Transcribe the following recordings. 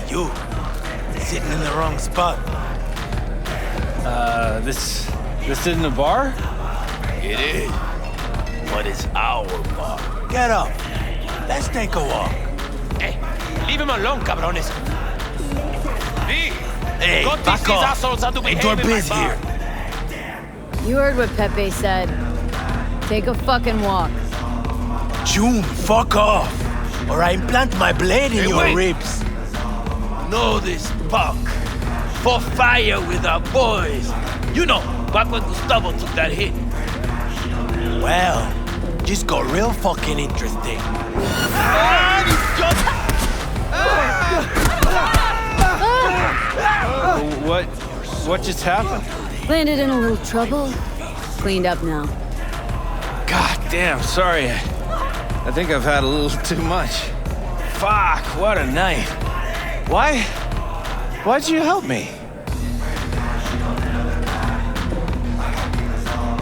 You, sitting in the wrong spot. This isn't a bar? It is, but it's our bar. Get up. Let's take a walk. Hey, leave him alone, cabrones. Hey, go teach back these off. assholes how to behave Door in my biz bar. here. You heard what Pepe said. Take a fucking walk. June, fuck off, or I implant my blade in Hey, your wait. ribs. Know this buck. For fire with our boys. You know, back when Gustavo took that hit. Well, just got real fucking interesting. What just happened? Landed in a little trouble. Cleaned up now. God damn, sorry. I think I've had a little too much. Fuck, what a night. Why'd you help me?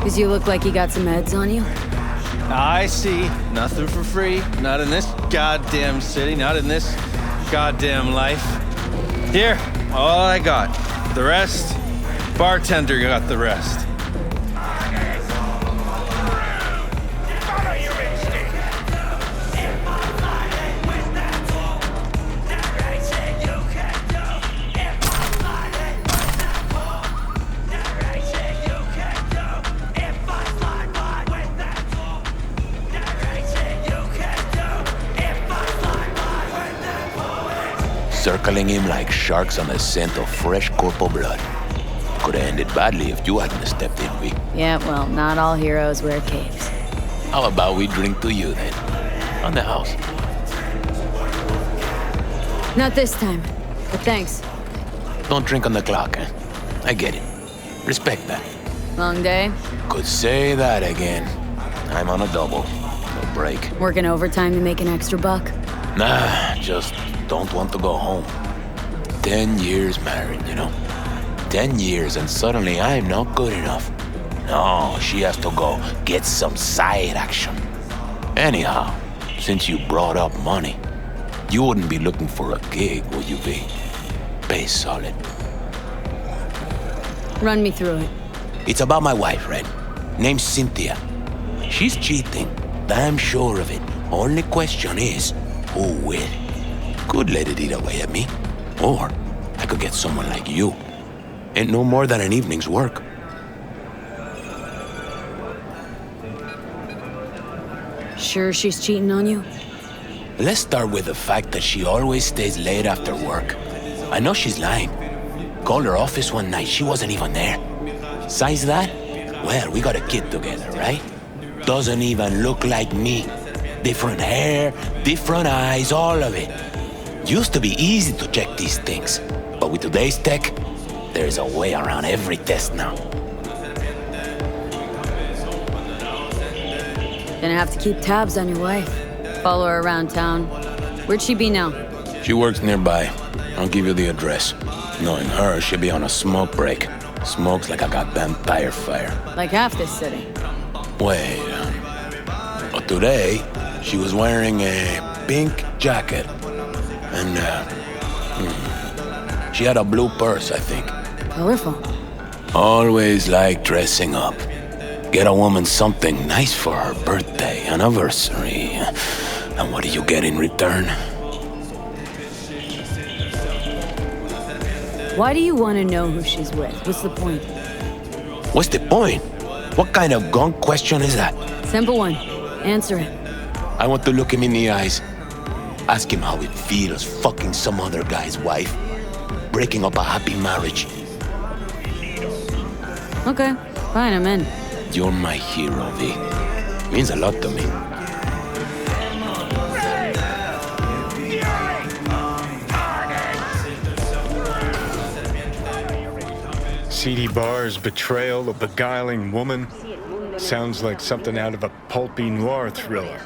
Cause you look like you got some meds on you. I see. Nothing for free. Not in this goddamn city. Not in this goddamn life. Here, all I got. The rest, bartender got the rest. Circling him like sharks on the scent of fresh corporal blood. Could have ended badly if you hadn't stepped in, V. Yeah, well, not all heroes wear capes. How about we drink to you then? On the house. Not this time, but thanks. Don't drink on the clock, eh? I get it. Respect that. Long day? Could say that again. I'm on a double. No break. Working overtime to make an extra buck? Nah, just don't want to go home. 10 years married, you know? 10 years and suddenly I'm not good enough. No, she has to go get some side action. Anyhow, since you brought up money, you wouldn't be looking for a gig, would you be? Pay solid. Run me through it. It's about my wife, Red. Name's Cynthia. She's cheating, damn sure of it. Only question is, who will? Could let it eat away at me. Or I could get someone like you. Ain't no more than an evening's work. Sure she's cheating on you? Let's start with the fact that she always stays late after work. I know she's lying. Called her office one night, she wasn't even there. Besides that, well, we got a kid together, right? Doesn't even look like me. Different hair, different eyes, all of it. Used to be easy to check these things, but with today's tech, there's a way around every test now. Gonna have to keep tabs on your wife. Follow her around town. Where'd she be now? She works nearby. I'll give you the address. Knowing her, she'll be on a smoke break. Smokes like a goddamn tire fire. Like half this city. Wait, but today, she was wearing a pink jacket. And, she had a blue purse, I think. Colorful. Always like dressing up. Get a woman something nice for her birthday, anniversary. And what do you get in return? Why do you want to know who she's with? What's the point? What's the point? What kind of gunk question is that? Simple one. Answer it. I want to look him in the eyes. Ask him how it feels fucking some other guy's wife. Breaking up a happy marriage. Okay, fine, I'm in. You're my hero, V. Means a lot to me. Seedy bar's betrayal of beguiling woman sounds like something out of a pulpy noir thriller.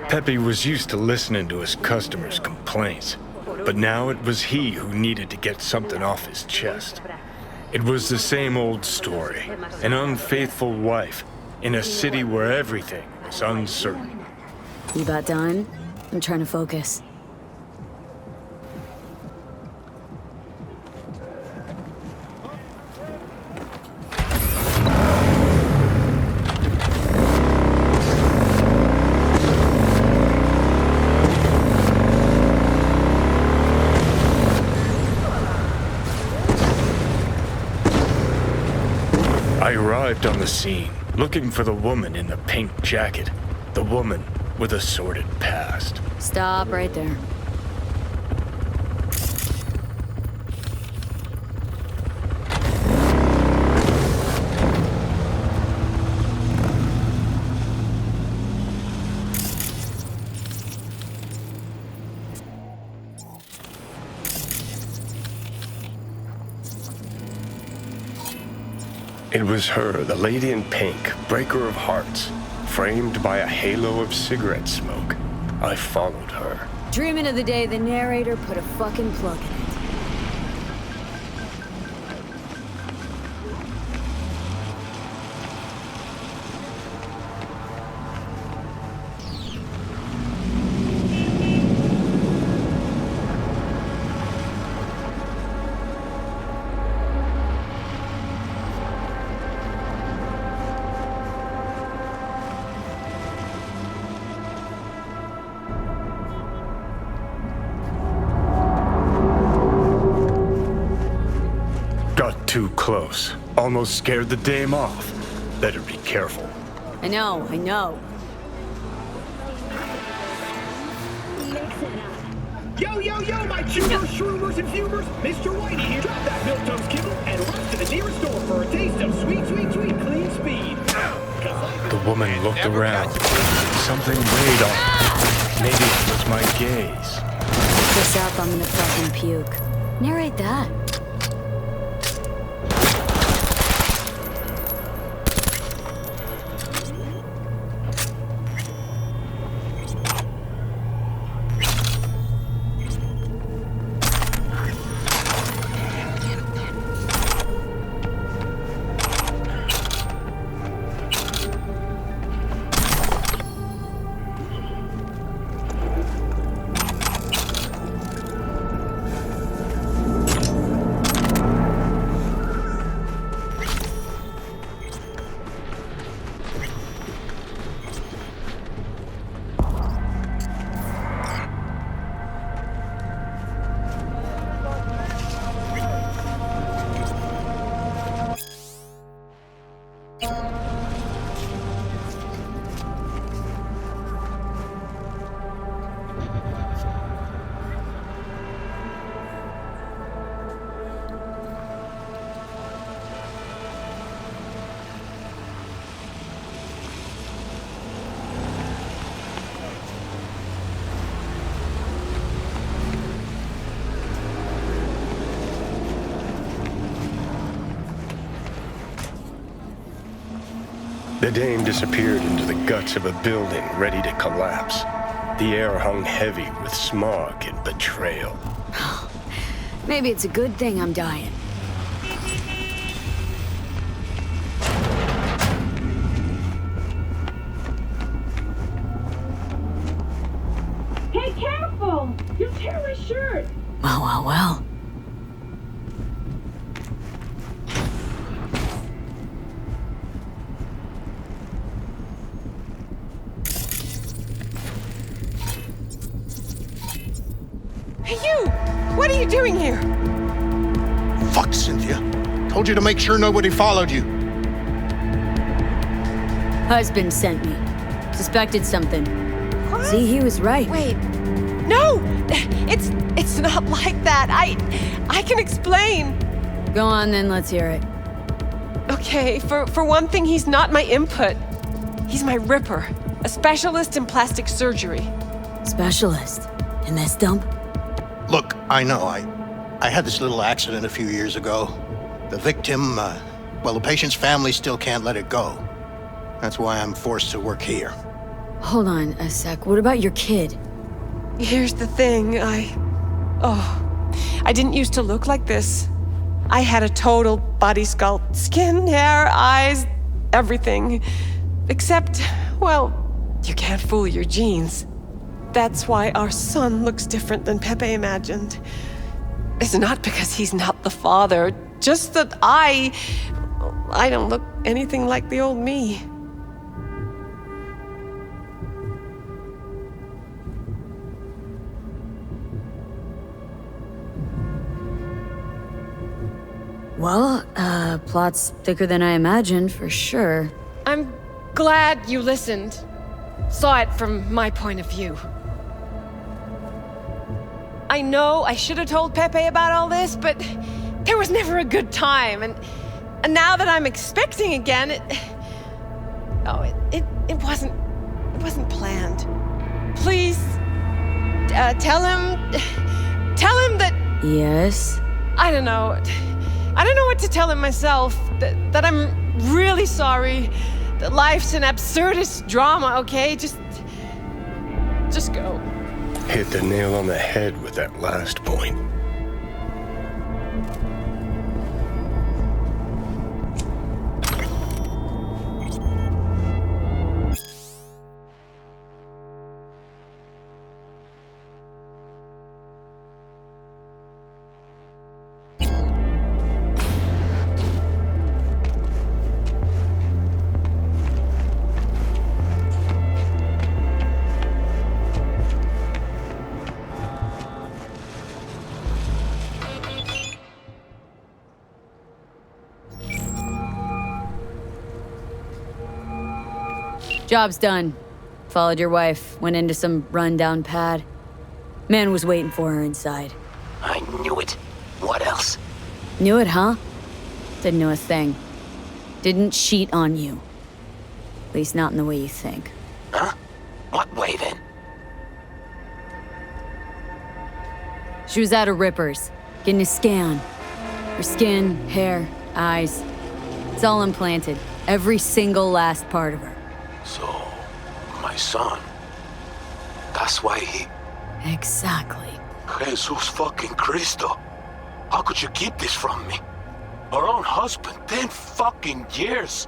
Pepe was used to listening to his customers' complaints, but now it was he who needed to get something off his chest. It was the same old story, an unfaithful wife in a city where everything was uncertain. You about done? I'm trying to focus. arrived on the scene, looking for the woman in the pink jacket. The woman with a sordid past. Stop right there. It was her, the lady in pink, breaker of hearts, framed by a halo of cigarette smoke. I followed her. Dreaming of the day the narrator put a fucking plug in it. Too close. Almost scared the dame off. Better be careful. I know. Yo, my chewers, shroomers, and fumers! Mr. Whitey here. Drop that milk-toast kibble and rush to the nearest store for a taste of sweet, clean speed. The woman looked around. Something weighed on her. Maybe it was my gaze. Pick this up, I'm gonna fucking puke. Narrate that. The dame disappeared into the guts of a building ready to collapse. The air hung heavy with smog and betrayal. Maybe it's a good thing I'm dying. Hey, careful! You'll tear my shirt! Well. Hey, you! What are you doing here? Fuck, Cynthia. Told you to make sure nobody followed you. Husband sent me. Suspected something. What? See, he was right. Wait. No! It's not like that. I can explain. Go on then, let's hear it. Okay, for one thing, he's not my input. He's my ripper. A specialist in plastic surgery. Specialist? In this dump? Look, I know, I had this little accident a few years ago. The victim, the patient's family still can't let it go. That's why I'm forced to work here. Hold on a sec. What about your kid? Here's the thing, I didn't used to look like this. I had a total body sculpt. Skin, hair, eyes, everything. Except, well, you can't fool your genes. That's why our son looks different than Pepe imagined. It's not because he's not the father, just that I don't look anything like the old me. Well, plot's thicker than I imagined, for sure. I'm glad you listened. Saw it from my point of view. I know I should have told Pepe about all this, but there was never a good time, and now that I'm expecting again, it wasn't planned. Please, tell him that... Yes? I don't know what to tell him myself, that I'm really sorry, that life's an absurdist drama, okay? Just go. Hit the nail on the head with that last point. Job's done. Followed your wife, went into some rundown pad. Man was waiting for her inside. I knew it. What else? Knew it, huh? Didn't know a thing. Didn't cheat on you. At least not in the way you think. Huh? What way, then? She was at a Ripper's, getting a scan. Her skin, hair, eyes. It's all implanted. Every single last part of her. So, my son. That's why he... Exactly. Jesus fucking Cristo. How could you keep this from me? Our own husband, 10 fucking years.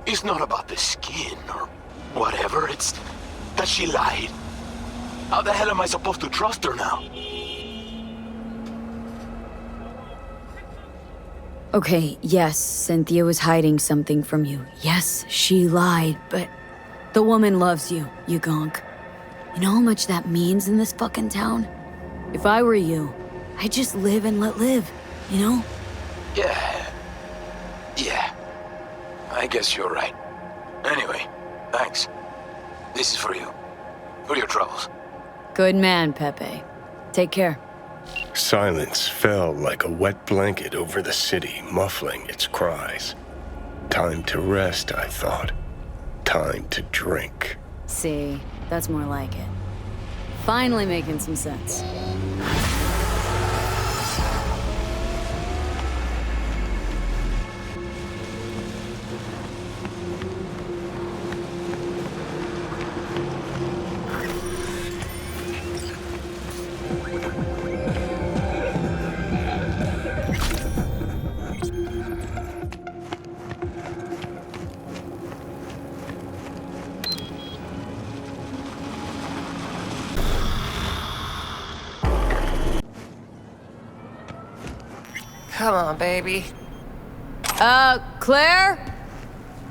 It's not about the skin or whatever, it's that she lied. How the hell am I supposed to trust her now? Okay, yes, Cynthia was hiding something from you. Yes, she lied, but the woman loves you, you gonk. You know how much that means in this fucking town? If I were you, I'd just live and let live, you know? Yeah. I guess you're right. Anyway, thanks. This is for you. For your troubles. Good man, Pepe. Take care. Silence fell like a wet blanket over the city, muffling its cries. Time to rest, I thought. Time to drink. See, that's more like it. Finally making some sense. Come on, baby. Claire?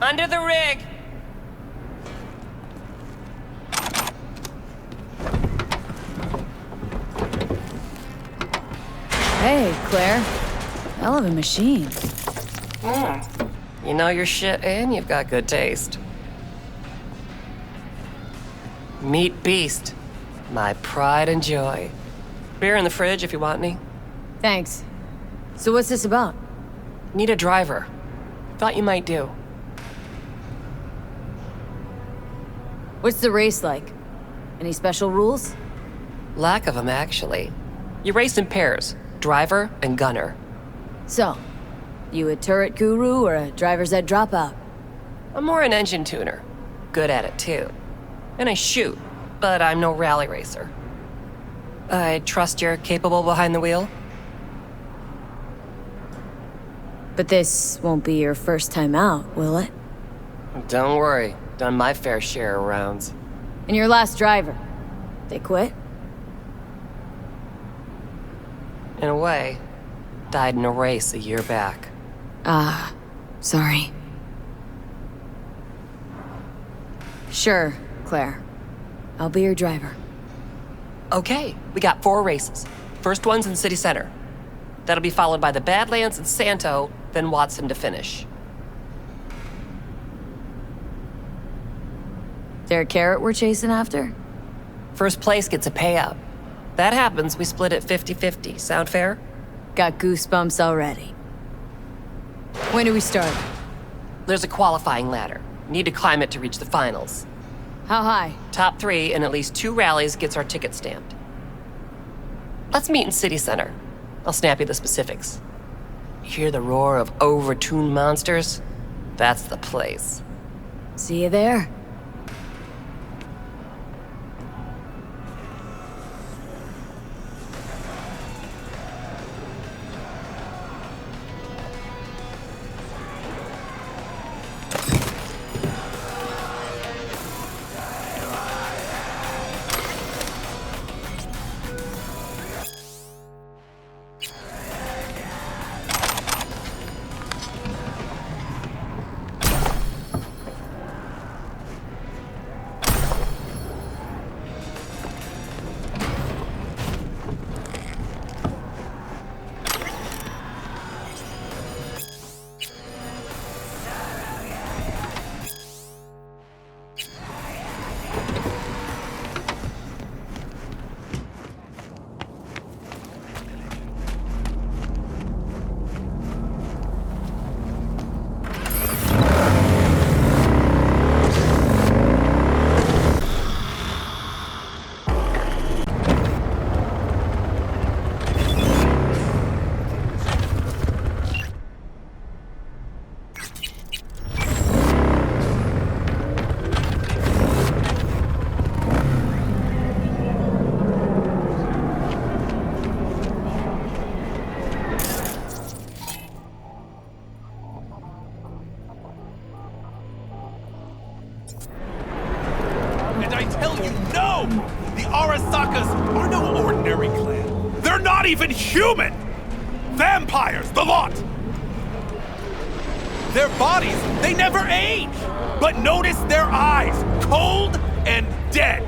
Under the rig. Hey, Claire. Hell of a machine. You know your shit and you've got good taste. Meat Beast. My pride and joy. Beer in the fridge if you want any. Thanks. So what's this about? Need a driver. Thought you might do. What's the race like? Any special rules? Lack of them, actually. You race in pairs, driver and gunner. So, you a turret guru or a driver's ed dropout? I'm more an engine tuner. Good at it, too. And I shoot, but I'm no rally racer. I trust you're capable behind the wheel? But this won't be your first time out, will it? Don't worry. Done my fair share of rounds. And your last driver, they quit? In a way, died in a race a year back. Ah, sorry. Sure, Claire. I'll be your driver. Okay, we got 4 races. First one's in City Center. That'll be followed by the Badlands and Santo, then Watson to finish. There a carrot we're chasing after? First place gets a payout. That happens, we split it 50-50. Sound fair? Got goosebumps already. When do we start? There's a qualifying ladder. Need to climb it to reach the finals. How high? Top 3 in at least 2 rallies gets our ticket stamped. Let's meet in City Center. I'll snap you the specifics. You hear the roar of overtuned monsters? That's the place. See you there. Even human! Vampires, the lot! Their bodies, they never age! But notice their eyes, cold and dead.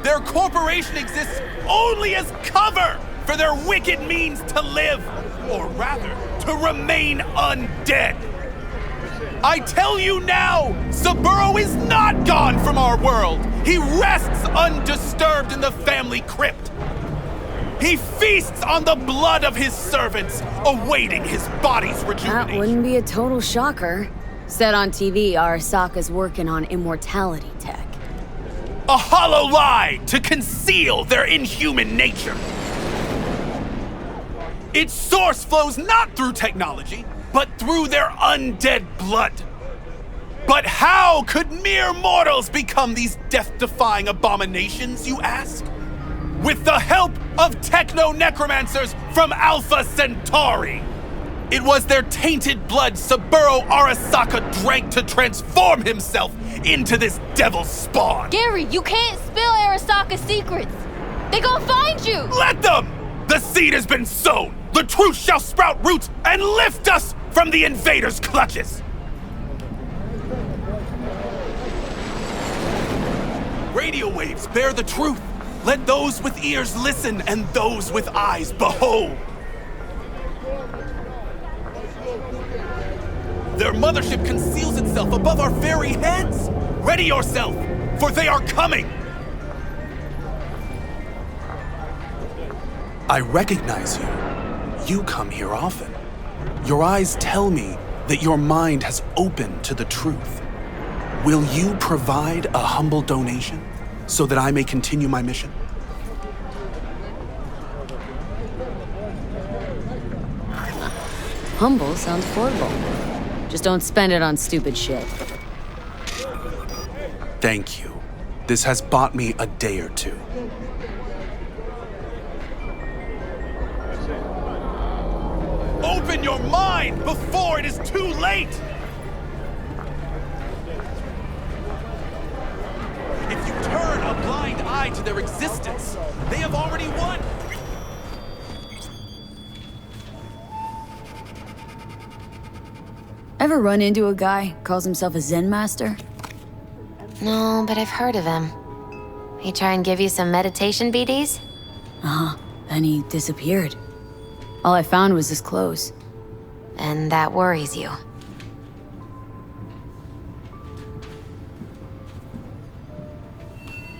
Their corporation exists only as cover for their wicked means to live, or rather, to remain undead. I tell you now, Saburo is not gone from our world. He rests undisturbed in the family crypt. He feasts on the blood of his servants, awaiting his body's rejuvenation. That wouldn't be a total shocker. Said on TV, Arasaka's working on immortality tech. A hollow lie to conceal their inhuman nature. Its source flows not through technology, but through their undead blood. But how could mere mortals become these death-defying abominations, you ask? With the help of techno-necromancers from Alpha Centauri. It was their tainted blood Saburo Arasaka drank to transform himself into this devil spawn. Gary, you can't spill Arasaka's secrets. They gonna find you. Let them! The seed has been sown. The truth shall sprout roots and lift us from the invaders' clutches. Radio waves bear the truth. Let those with ears listen and those with eyes behold. Their mothership conceals itself above our very heads. Ready yourself, for they are coming. I recognize you. You come here often. Your eyes tell me that your mind has opened to the truth. Will you provide a humble donation so that I may continue my mission? Humble sounds affordable. Just don't spend it on stupid shit. Thank you. This has bought me a day or two. Open your mind before it is too late! If you turn a blind eye to their existence, they have already won! Ever run into a guy calls himself a Zen master? No, but I've heard of him. He try and give you some meditation BDs? Uh-huh. Then he disappeared. All I found was his clothes. And that worries you.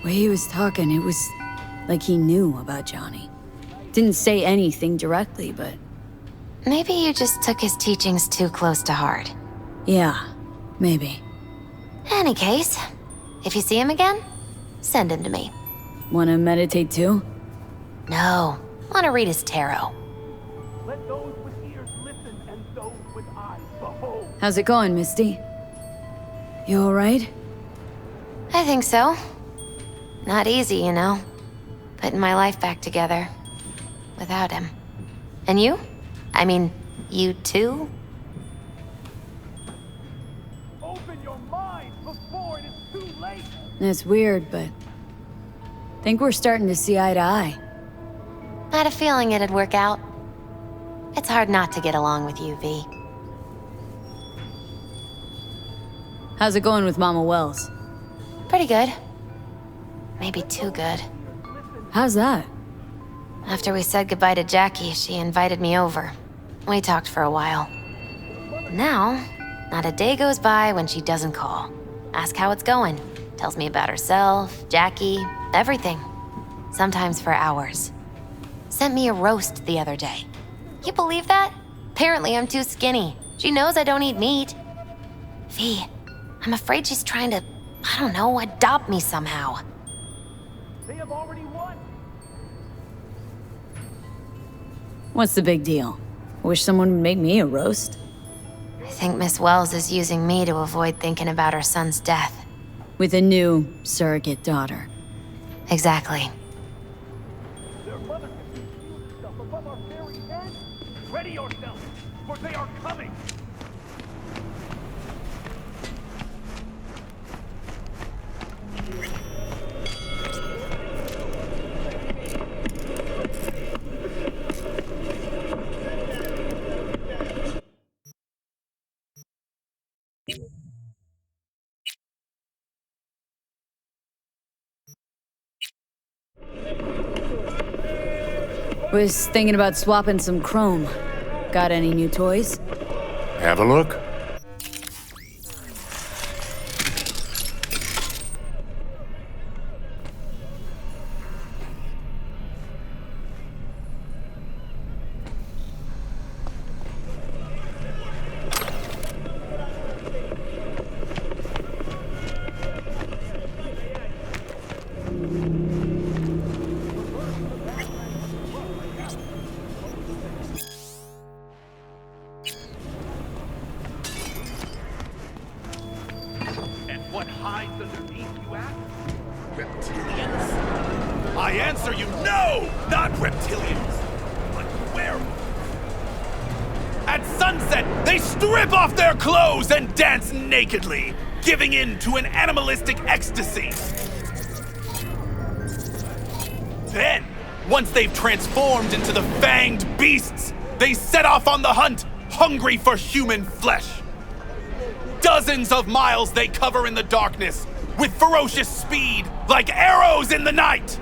The way he was talking, it was like he knew about Johnny. Didn't say anything directly, but... Maybe you just took his teachings too close to heart. Yeah, maybe. Any case, if you see him again, send him to me. Wanna meditate too? No, wanna read his tarot. Let those with ears listen and those with eyes behold. How's it going, Misty? You alright? I think so. Not easy, you know. Putting my life back together. Without him. And you? I mean, you too? Open your mind before it is too late. It's weird, but... I think we're starting to see eye to eye. I had a feeling it'd work out. It's hard not to get along with you, V. How's it going with Mama Wells? Pretty good. Maybe too good. How's that? After we said goodbye to Jackie, she invited me over. We talked for a while. Now, not a day goes by when she doesn't call. Ask how it's going. Tells me about herself, Jackie, everything. Sometimes for hours. Sent me a roast the other day. You believe that? Apparently I'm too skinny. She knows I don't eat meat. V, I'm afraid she's trying to, I don't know, adopt me somehow. They have already won. What's the big deal? I wish someone would make me a roast. I think Miss Wells is using me to avoid thinking about her son's death. With a new surrogate daughter. Exactly. Their mother can see stuff above our very heads. Ready yourself, for they are coming. Was thinking about swapping some chrome. Got any new toys? Have a look. What hides underneath, you ask? Reptilians? I answer you, no! Not reptilians, but werewolves. At sunset, they strip off their clothes and dance nakedly, giving in to an animalistic ecstasy. Then, once they've transformed into the fanged beasts, they set off on the hunt, hungry for human flesh. Dozens of miles they cover in the darkness, with ferocious speed, like arrows in the night!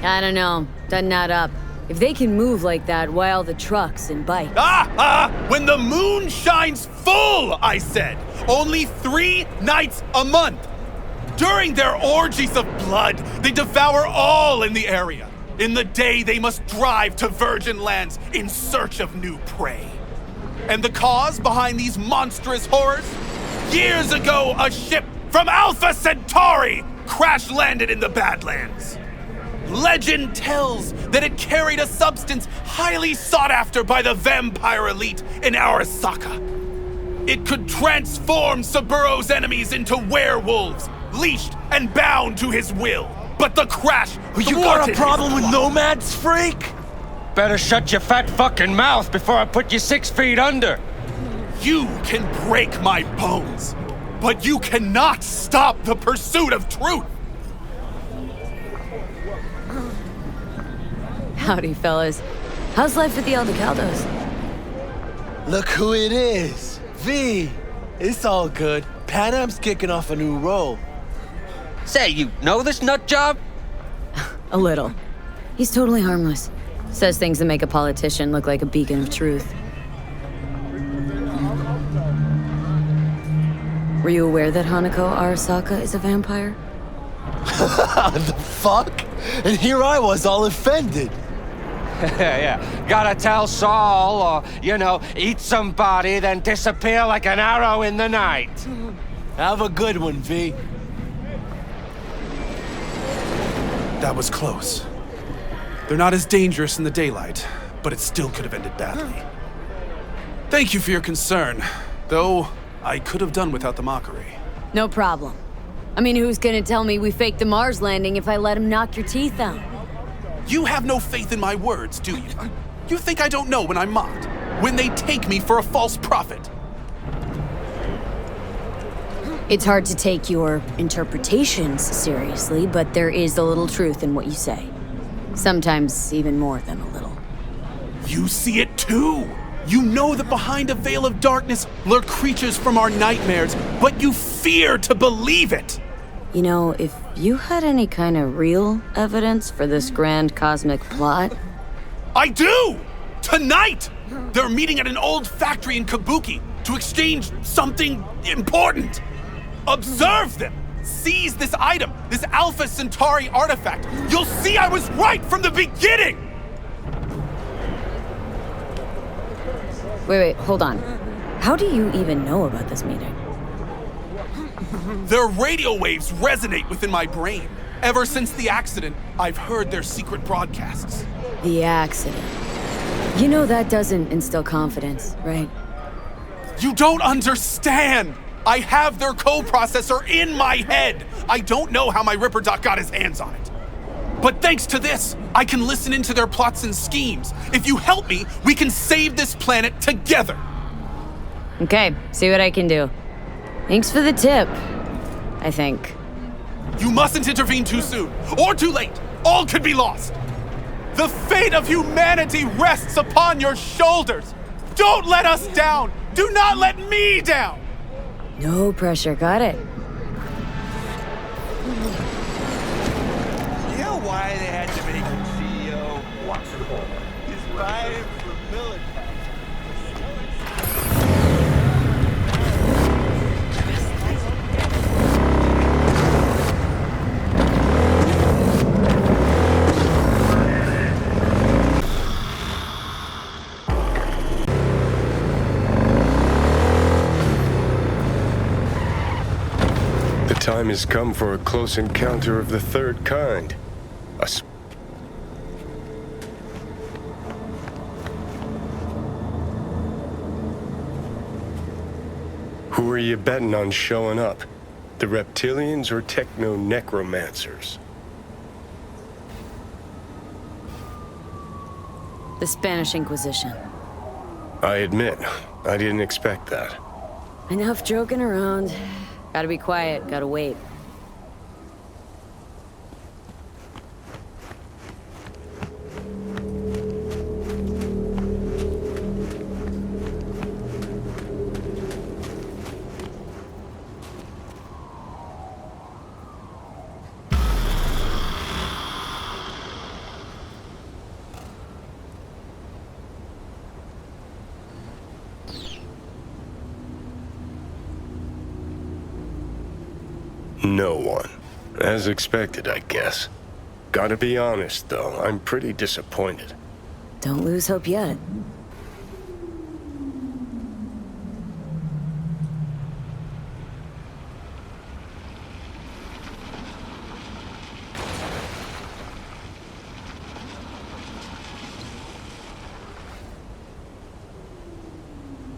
I don't know. Doesn't add up. If they can move like that, why all the trucks and bikes? When the moon shines full, I said! Only 3 nights a month! During their orgies of blood, they devour all in the area. In the day, they must drive to virgin lands in search of new prey. And the cause behind these monstrous horrors? Years ago, a ship from Alpha Centauri crash-landed in the Badlands. Legend tells that it carried a substance highly sought after by the vampire elite in Arasaka. It could transform Saburo's enemies into werewolves, leashed and bound to his will. But the crash You got a problem with nomads, freak? Better shut your fat fucking mouth before I put you 6 feet under. You can break my bones, but you cannot stop the pursuit of truth. Howdy, fellas. How's life at the Aldecaldos? Look who it is. V. It's all good. Panam's kicking off a new role. Say, you know this nut job? A little. He's totally harmless. Says things that make a politician look like a beacon of truth. Were you aware that Hanako Arasaka is a vampire? The fuck? And here I was all offended. Yeah, gotta tell Saul, or, eat somebody, then disappear like an arrow in the night. Have a good one, V. That was close. They're not as dangerous in the daylight, but it still could have ended badly. Thank you for your concern, though I could have done without the mockery. No problem. I mean, who's gonna tell me we faked the Mars landing if I let him knock your teeth out? You have no faith in my words, do you? You think I don't know when I'm mocked? When they take me for a false prophet? It's hard to take your interpretations seriously, but there is a little truth in what you say. Sometimes even more than a little. You see it too! You know that behind a veil of darkness lurk creatures from our nightmares, but you fear to believe it! You know, if you had any kind of real evidence for this grand cosmic plot... I do! Tonight! They're meeting at an old factory in Kabuki to exchange something important! Observe them! Seize this item, this Alpha Centauri artifact! You'll see I was right from the beginning! Wait, hold on. How do you even know about this meeting? Their radio waves resonate within my brain. Ever since the accident, I've heard their secret broadcasts. The accident. You know that doesn't instill confidence, right? You don't understand! I have their coprocessor in my head! I don't know how my Ripper Doc got his hands on it. But thanks to this, I can listen into their plots and schemes. If you help me, we can save this planet together! Okay, see what I can do. Thanks for the tip, I think. You mustn't intervene too soon, or too late. All could be lost. The fate of humanity rests upon your shoulders. Don't let us down. Do not let me down. No pressure, got it. You know why they had to make him CEO? What? He's riding for military. The time has come for a close encounter of the third kind. Who are you betting on showing up? The reptilians or techno-necromancers? The Spanish Inquisition. I admit, I didn't expect that. Enough joking around. Gotta be quiet, gotta wait. No one. As expected, I guess. Gotta be honest, though, I'm pretty disappointed. Don't lose hope yet.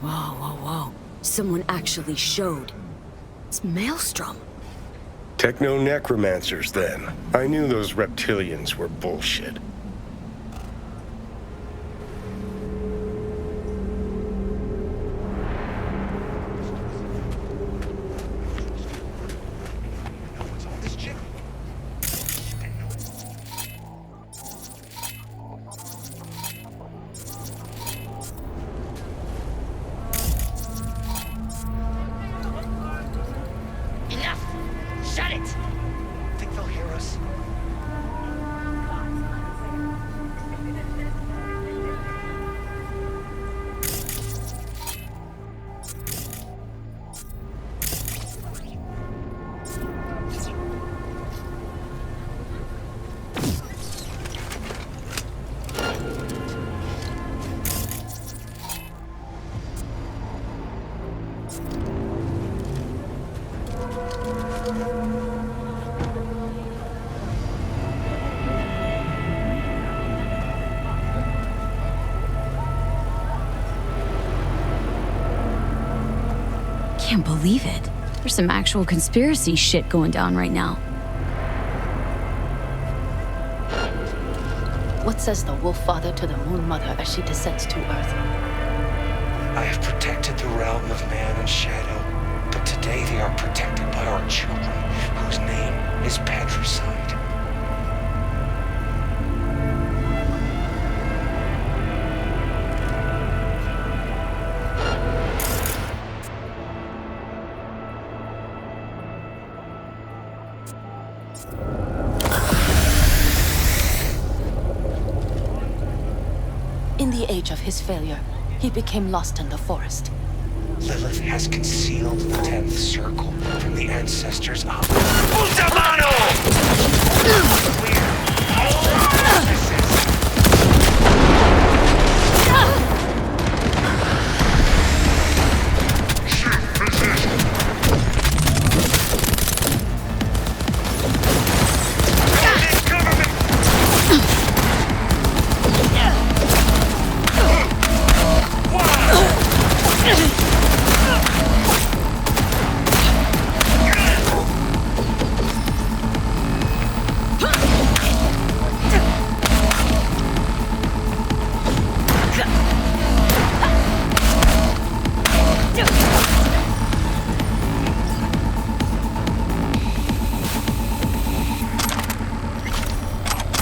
Whoa. Someone actually showed. It's Maelstrom. Techno-necromancers, then. I knew those reptilians were bullshit. Can't believe it. There's some actual conspiracy shit going down right now. What says the Wolf Father to the Moon Mother as she descends to Earth? I have protected the realm of man and shadow, but today they are protected by our children, whose name is patricide. In the age of his failure, he became lost in the forest. Lilith has concealed the 10th circle from the ancestors of Ultimano!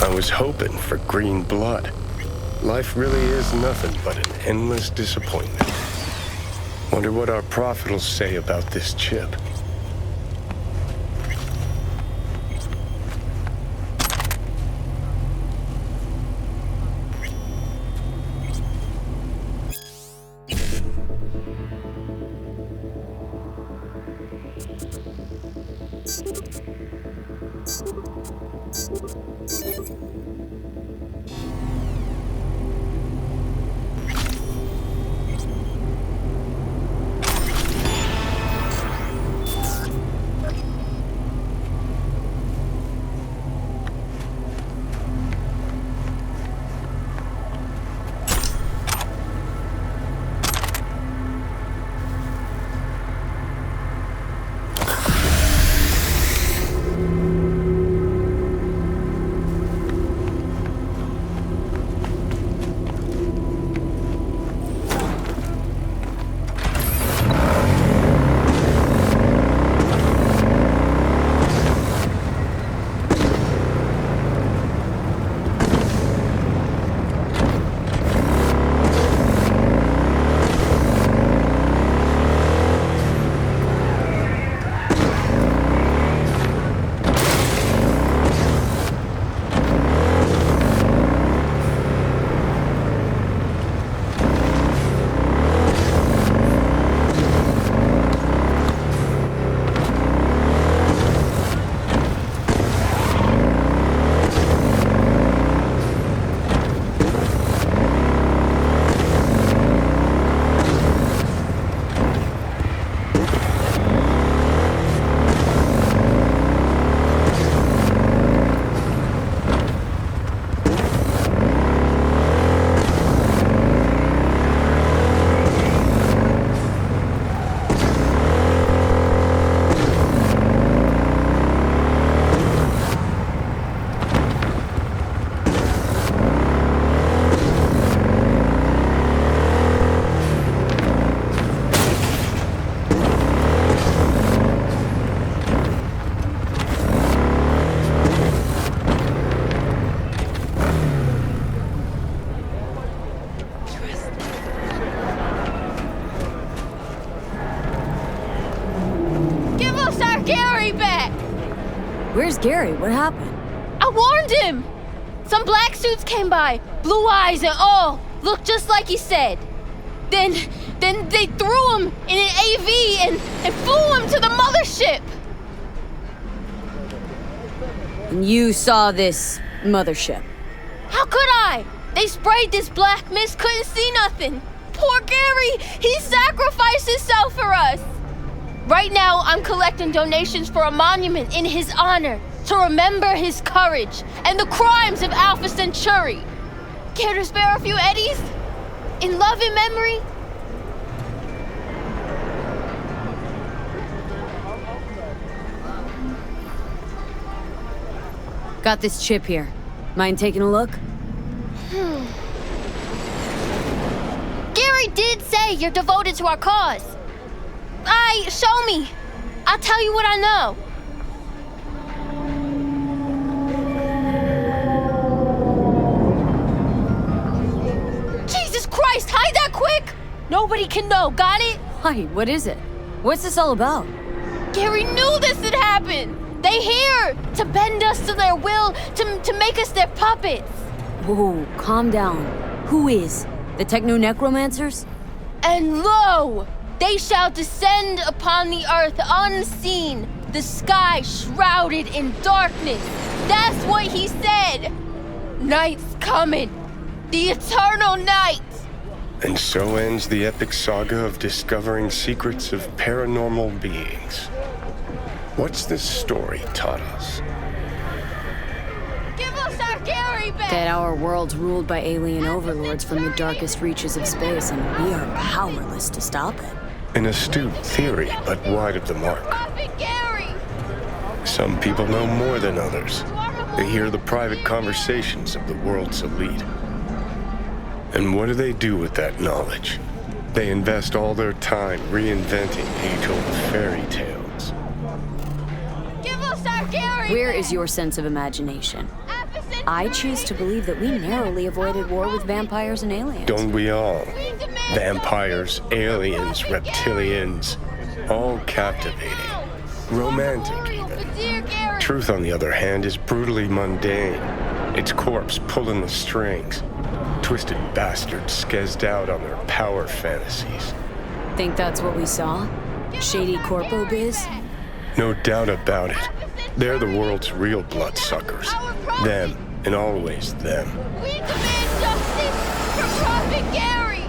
I was hoping for green blood. Life really is nothing but an endless disappointment. Wonder what our prophet will say about this chip. Where's Gary? What happened? I warned him! Some black suits came by, blue eyes and all, looked just like he said. Then they threw him in an AV and flew him to the mothership. And you saw this mothership? How could I? They sprayed this black mist, couldn't see nothing. Poor Gary, he sacrificed himself for us. Right now, I'm collecting donations for a monument in his honor to remember his courage and the crimes of Alpha Centauri. Care to spare a few eddies? In love and memory? Got this chip here. Mind taking a look? Gary did say you're devoted to our cause. Show me. I'll tell you what I know. Jesus Christ, hide that quick! Nobody can know, got it? Hi, what is it? What's this all about? Gary knew this would happen. They here to bend us to their will, to make us their puppets. Whoa, calm down. Who is? The Techno-Necromancers? And lo, they shall descend upon the earth unseen, the sky shrouded in darkness. That's what he said. Night's coming, the eternal night. And so ends the epic saga of discovering secrets of paranormal beings. What's this story taught us? Give us our Gary back! That our world's ruled by alien overlords from the darkest reaches of space, and we are powerless to stop it. An astute theory, but wide of the mark. Prophet Gary! Some people know more than others. They hear the private conversations of the world's elite. And what do they do with that knowledge? They invest all their time reinventing age-old fairy tales. Give us our Gary! Where is your sense of imagination? I choose to believe that we narrowly avoided war with vampires and aliens. Don't we all? Vampires, aliens, reptilians, all captivating. Romantic, even. Truth, on the other hand, is brutally mundane. Its corpse pulling the strings. Twisted bastards skezzed out on their power fantasies. Think that's what we saw? Shady corpo biz? No doubt about it. They're the world's real bloodsuckers. Them, and always them. We demand justice for Prophet Gary!